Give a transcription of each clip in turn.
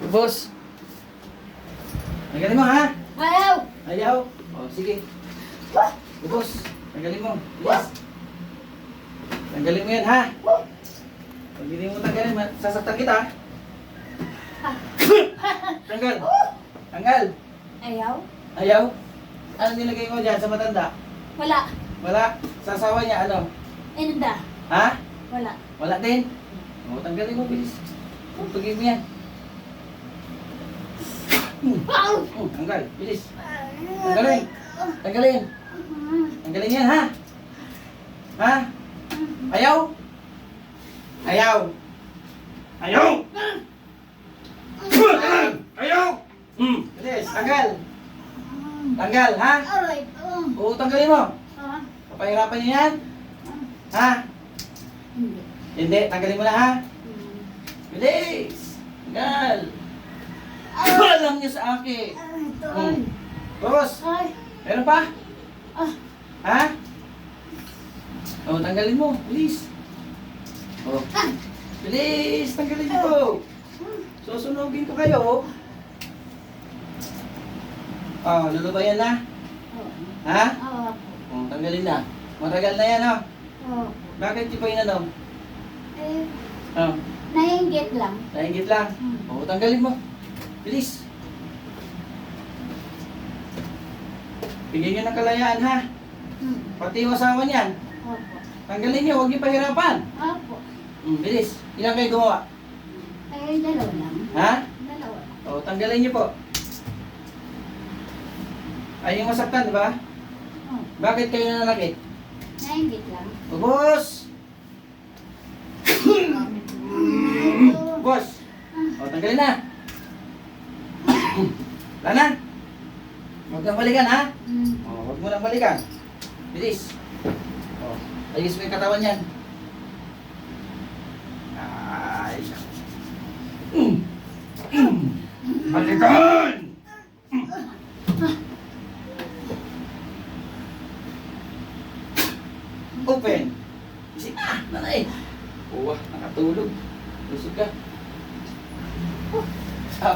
Boss. Tanggalin mo ha? Ayaw! Ayaw? O, sige. Boss, tanggalin mo. Yes. Tanggalin mo yan ha? Pag hindi mo tanggalin, sasaktan kita. Tanggal. Tanggal. Ayaw? Ayaw? Ano nilagay mo dyan sa matanda? Wala. Wala. Sa asawa niya, ano? Inda. Ha? Wala. Wala din. O, tanggalin mo, bilis. Pagin mo yan. Tanggal, bilis. Tanggalin. Tanggalin. Tanggalin yan, ha? Ha? Ayaw? Ayaw? Ayaw? Ayaw? Bilis, tanggal. Tanggal, ha? Aray. Oo, tanggalin mo. Papahirapan niyo yan? Ha? Hindi. Hindi, tanggalin mo na, ha? Bilis! Tanggal! Alam niyo sa akin. Ay. Boss, Ay. meron pa? Ah. Ha? O, tanggalin mo. Bilis. O. Bilis, tanggalin niyo po. Susunugin ko kayo. O, lulubayan na. Ha? Oo. O, tanggalin na. Matagal na yan, o. Oo. Bakit di pa inanom? Eh, O, nainggit lang. nainggit lang. O, tanggalin mo. Bilis. Bigyan niyo ng kalayaan, ha? Pati yung asawa niyan. Opo. Tanggalin niyo, huwag niyo pahirapan. Opo. Bilis. Ilan kayo gumawa? Eh, dalawa lang. Ha? Dalawa. O, tanggalin niyo po. Ay, yung masaktan, di ba? Oh. Bakit kayo nanakit? Nainggit lang. O, boss! Boss! O, tanggalin na. Wala na. Huwag kang balikan, ha? O, huwag mo lang balikan. Bilis. O, ayos mo yung katawan niyan. Ay. Balikan! Open. Isip na, nanay. Uwa, nakatulog. Lusog ka.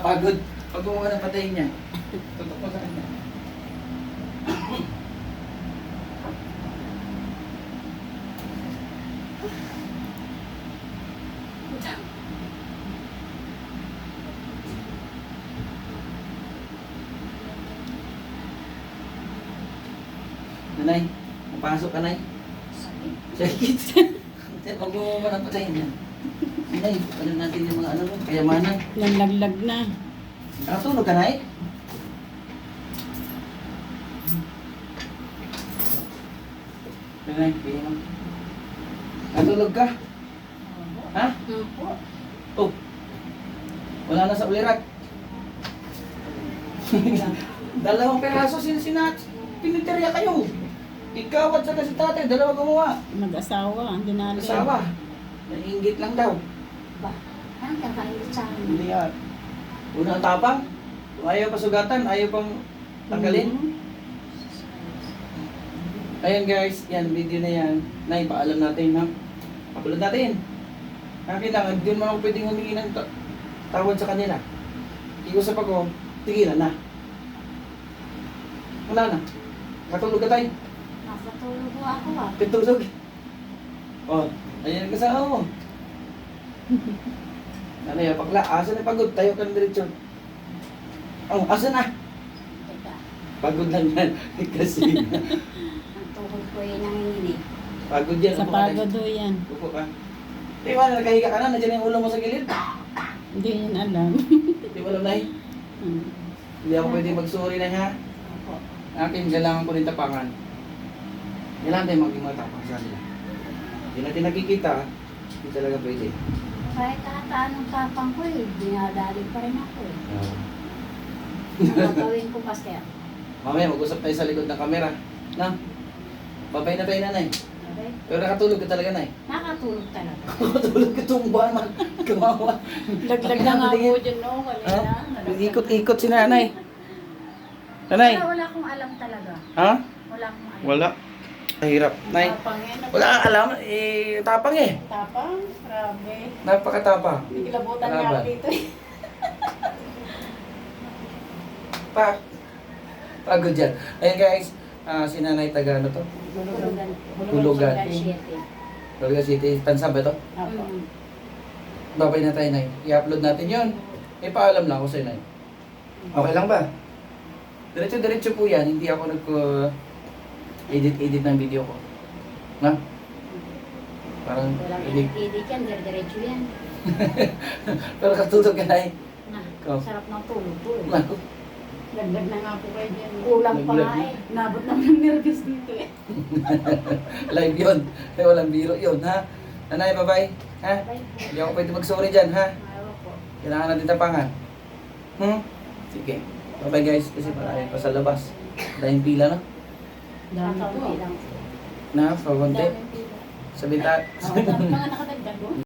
Pagod. Pag gumawa ng patayin niya. Tutok mo sa kanya. Nanay, mapasok ka, nay. Sakit. Sakit. Pag gumawa ng patayin niya. Nay, ano natin yung mga ano mo, kayamanan. Nalaglag na. Nakatulog ka, nay? Nay, kaya mo. Natulog ka? Ha? Opo. Oh. Wala na sa ulirat. Dalawang peraso sinat. Piniterya kayo. Ikaw at saka si tatay, dalawa gumawa. Mag-asawa, ang dinali. Asawa. Naiingit lang daw. Ba? Ang kakailit sa akin. Hindi yan. Una ang tapang. Kung ayaw pasugatan, ayaw pang tanggalin. Ayan guys, yan, video na yan. Naipaalam natin, ha? Upload natin. Akin lang, hindi mo ako pwedeng humingi ng tawad sa kanila. Iusap ako, tigilan na. Wala na. Matulog ka tayo. Nakatulog ko ako ah. Pitulog. Oh, ayan ang kasama mo. Ano yung pakla? Asa na pagod? Tayo ka ng diretsyon. Oh, asa na? Teka. Pagod lang yan. Kasi Ang tuhod ko yung nanginginig. pagod yan. Sa Upo ka, pagod Tay. do yan. Upo ka. Di ba, nakahiga ka na, nandiyan yung ulo mo sa gilid. Hindi yan alam. Di ba alam na eh? Hmm. Hindi ako pwede mag-sorry na ha. Opo. Akin, kailangan ko rin tapangan. Kailangan tayo maging matapang sa kanila. Hindi natin nakikita, hindi talaga pwede. Kahit anong tapang ko eh, dinadali pa rin ako eh. Oo. Ang gagawin ko kasi, Mamaya, mag-usap tayo sa likod ng kamera. Na? Babay na tayo, nanay. okay? Pero nakatulog ka talaga, nay. Nakatulog talaga. Nakatulog ka tumba naman. Kawawa. Laglag na nga po dyan no, kanina. Ha? Ikot-ikot si nanay. Nanay. Pero wala akong alam talaga. Ha? Wala akong alam. Wala. Mahirap. Nay. Tapang yan. Wala kang alam. Eh, tapang eh. Tapang? Grabe. Napakatapang. Biglabutan nga Laban. ako dito eh. pa. Pagod yan. Ayan guys, si Nanay taga ano to? Hulugan. Hulugan. City. Dolga City, Tansab ba to? Apo. Babay na tayo, Nay. I-upload natin yun. May paalam lang ako sa'yo, Nay. Okay lang ba? Diretso-diretso po yan. Hindi ako edit ng video ko. Na? Parang, Walang hindi. edit yan, diretso yan. Pero katulog ka, Nay. Na, Oh. sarap ng tulog po eh. Naku. Laglag na nga po kayo dyan. Kulang pa Naglag nga na. eh. Nabot naman ng nervous dito eh. Live yun. Eh, walang biro yun, ha? Nanay, bye-bye. Ha? Bye po. Hindi ako pwede mag-sorry dyan, ha? Ayaw po. Kailangan natin tapangan. Sige. Bye-bye guys. Kasi marami pa sa labas. Dahil pila, no? Dami po. Kakaunti lang po. Na, pagunti. Daming pila. Sa bita. Mga nakadagdag oh.